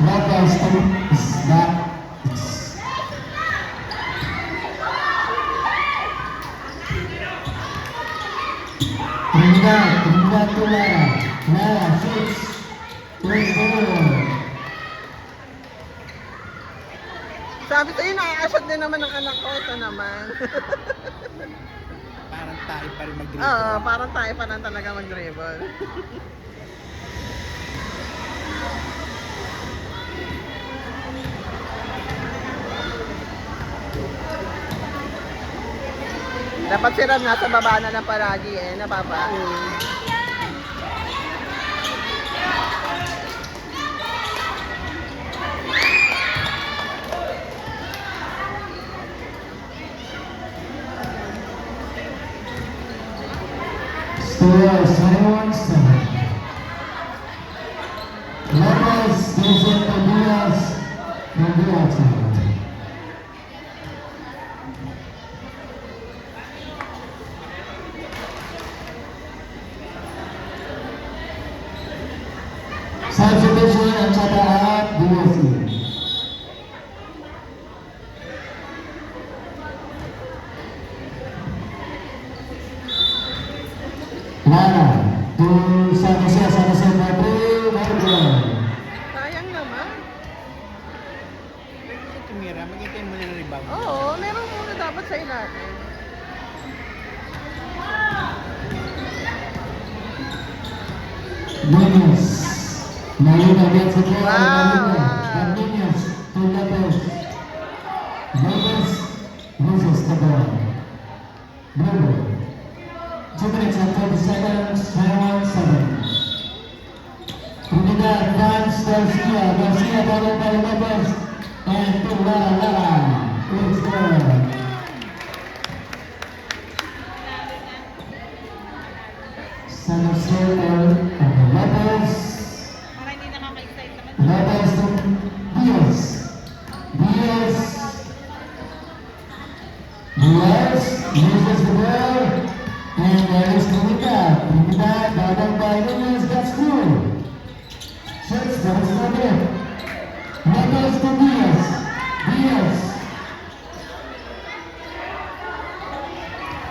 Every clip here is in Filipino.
Lopez is back. Trinidad to Lara. Lara shoots. Plays the ball. Sabi sa'yo, nakakashot din naman ng anak ko. Ito naman. Parang tayo pa rin mag-dribble. Oo, parang tayo pa lang talaga mag-dribble. Dapat si Ram nasa baba na lang palagi eh, napapa. Score 21-7. Lopez gives it to Diaz from the outside. Substitution ang Chatahat DSC. Lara to San Jose Madrid, Madrid. Sayang naman. Pwede siya tumira, magiging mo nila rebound. Oo, meron muna dapat sa ilalim. Nunez. Marina gets the ball. Wow. Nunez to Lopez. Lopez loses the ball. Dribble. 2 minutes and 30 seconds. 21-7. Trinidad finds Garcia. Garcia followed by Lopez. And to Lara. It's good. San Jose and Lopez. Lopez to Diaz. Diaz uses the ball. And there is Trinidad. Trinidad, battled by Nunez, that's through. Shots, that's not it. Lopez to Diaz. Diaz.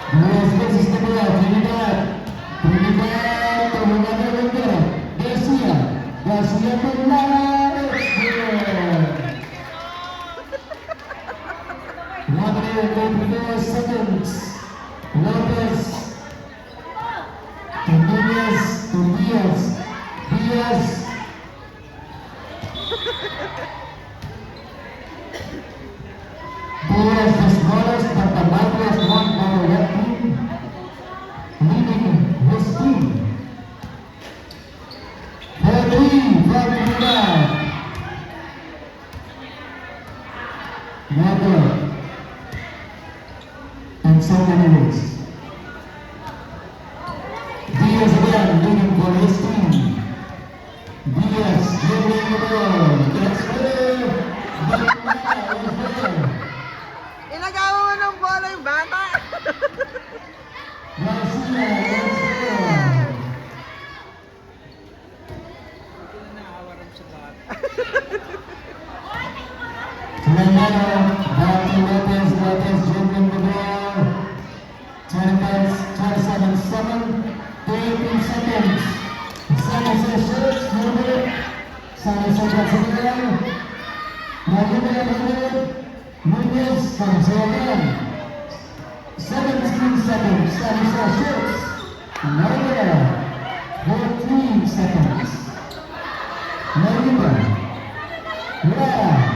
Diaz loses the ball. Trinidad. Trinidad to Ronaldo. Garcia. Garcia to Lara. It's good. 1 minute and 24 seconds. Lopez to Nunez to Diaz. Diaz. Diaz the smallest but the mightiest one for that team, leading his team. 4-3 from Trinidad. Never in so many ways. Diaz again leading for his team. Diaz leading the ball. That's good. Inagawa mo ng bola yung bata. Garcia, that's good. Naawaram sa bata. Trinidad back to Lopez. Lopez dribbling the ball. 10 minutes, 27-7. 13 seconds. San Jose shoots. Movement. San Jose gets it again. Nunez comes again. 17 seconds. San Jose shoots. Marina. 14 seconds. Marina. Lara.